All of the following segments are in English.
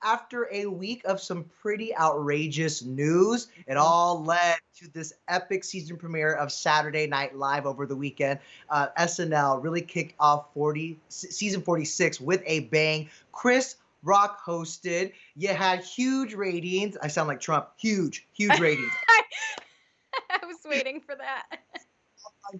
after a week of some pretty outrageous news, it Mhm. all led to this epic season premiere of Saturday Night Live over the weekend. SNL really kicked off season 46 with a bang. Chris Rock hosted. You had huge ratings. I sound like Trump. Huge, huge ratings. I was waiting for that.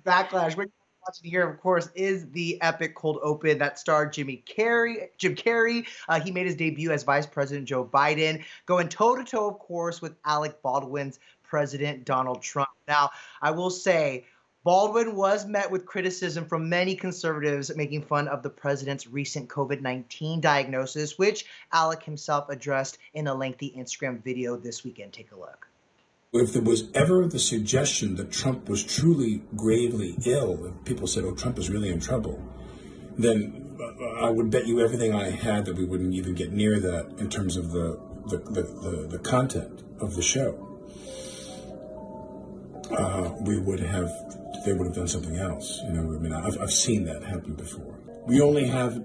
Backlash. What you're watching here, of course, is the epic cold open that starred Jim Carrey. He made his debut as Vice President Joe Biden, going toe to toe, of course, with Alec Baldwin's President Donald Trump. Now, I will say, Baldwin was met with criticism from many conservatives making fun of the president's recent COVID-19 diagnosis, which Alec himself addressed in a lengthy Instagram video this weekend. Take a look. If there was ever the suggestion that Trump was truly gravely ill, if people said, oh, Trump is really in trouble, then I would bet you everything I had that we wouldn't even get near that in terms of the content of the show. They would have done something else. You know, I mean, I've seen that happen before. We only have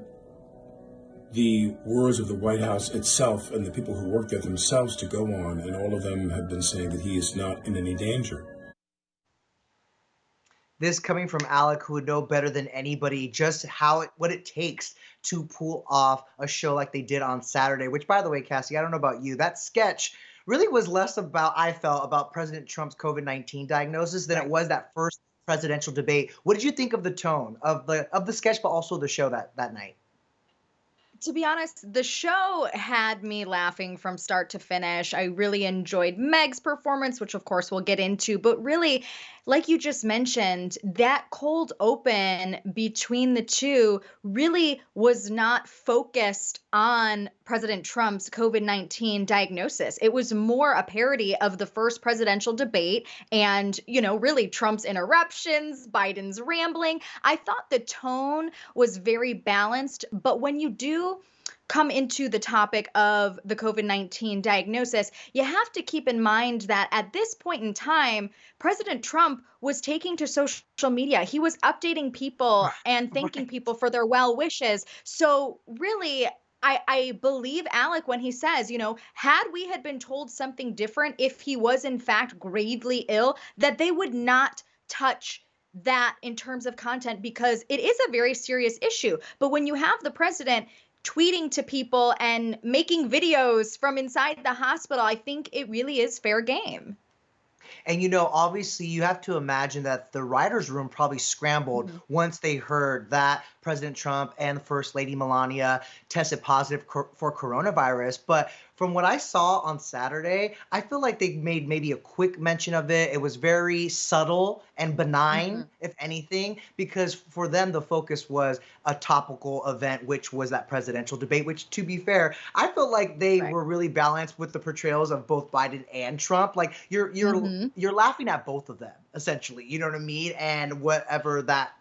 the words of the White House itself and the people who work there themselves to go on, and all of them have been saying that he is not in any danger. This coming from Alec, who would know better than anybody just what it takes to pull off a show like they did on Saturday. Which, by the way, Cassie, I don't know about you, that sketch really was less about, I felt, about President Trump's COVID-19 diagnosis than it Right. was that first presidential debate. What did you think of the tone of the sketch, but also the show that night? To be honest, the show had me laughing from start to finish. I really enjoyed Meg's performance, which of course we'll get into, but really, like you just mentioned, that cold open between the two really was not focused on President Trump's COVID-19 diagnosis. It was more a parody of the first presidential debate and, really Trump's interruptions, Biden's rambling. I thought the tone was very balanced, but when you do come into the topic of the COVID-19 diagnosis, you have to keep in mind that at this point in time, President Trump was taking to social media. He was updating people and thanking Right. people for their well wishes. So, really, I believe Alec when he says, had we had been told something different, if he was in fact gravely ill, that they would not touch that in terms of content because it is a very serious issue. But when you have the president tweeting to people and making videos from inside the hospital, I think it really is fair game. And obviously, you have to imagine that the writers' room probably scrambled Mhm. once they heard that President Trump and First Lady Melania tested positive for coronavirus. But from what I saw on Saturday, I feel like they made maybe a quick mention of it. It was very subtle and benign, Mhm. if anything, because for them, the focus was a topical event, which was that presidential debate, which, to be fair, I feel like they Right. were really balanced with the portrayals of both Biden and Trump. Like Mhm. you're laughing at both of them essentially, you know what I mean, and whatever that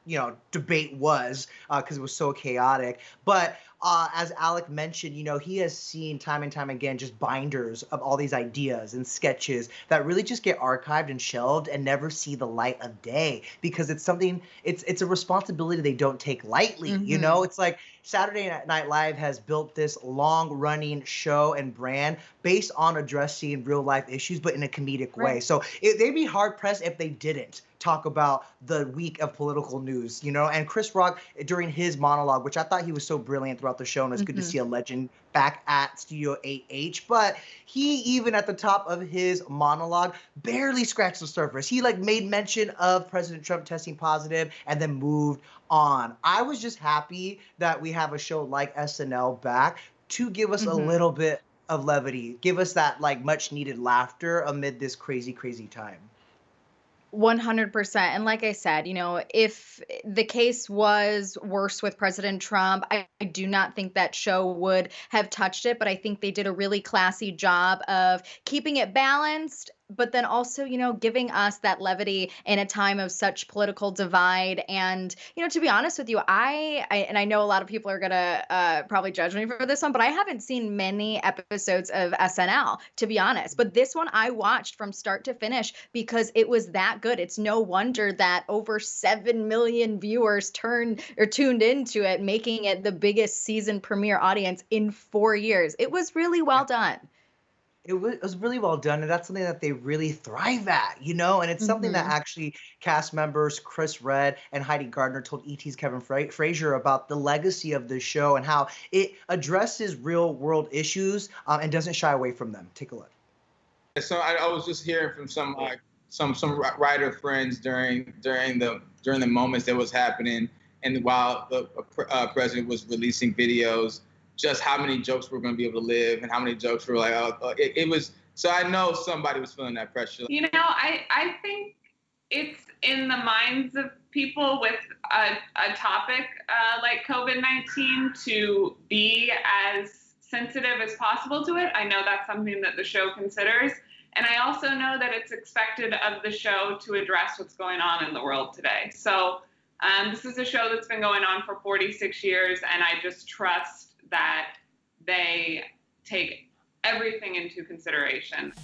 debate was, because it was so chaotic. But as Alec mentioned, he has seen time and time again just binders of all these ideas and sketches that really just get archived and shelved and never see the light of day because it's something, it's a responsibility they don't take lightly. Mhm. It's like Saturday Night Live has built this long running show and brand based on addressing real life issues, but in a comedic way. Right. So they'd be hard pressed if they didn't talk about the week of political news, And Chris Rock, during his monologue, which I thought he was so brilliant throughout the show, and it's good to Mhm. see a legend back at Studio 8H, but he, even at the top of his monologue, barely scratched the surface. He like made mention of President Trump testing positive and then moved on. I was just happy that we have a show like SNL back to give us a Mhm. little bit of levity, give us that like much needed laughter amid this crazy, crazy time. 100%. And like I said, if the case was worse with President Trump, I do not think that show would have touched it, but I think they did a really classy job of keeping it balanced but then also, giving us that levity in a time of such political divide. And, to be honest with you, and I know a lot of people are going to probably judge me for this one, but I haven't seen many episodes of SNL, to be honest. But this one I watched from start to finish because it was that good. It's no wonder that over 7 million viewers tuned into it, making it the biggest season premiere audience in 4 years. It was really well done. It was really well done, and that's something that they really thrive at, and it's something that Mhm. actually cast members Chris Redd and Heidi Gardner told ET's Kevin Frazier about the legacy of the show and how it addresses real world issues and doesn't shy away from them. Take a look. So I was just hearing from some writer friends during the moments that was happening, and while the president was releasing videos, just how many jokes we're going to be able to live, and how many jokes were like, it was. So I know somebody was feeling that pressure. I think it's in the minds of people with a topic like COVID-19 to be as sensitive as possible to it. I know that's something that the show considers. And I also know that it's expected of the show to address what's going on in the world today. So this is a show that's been going on for 46 years, and I just trust that they take everything into consideration.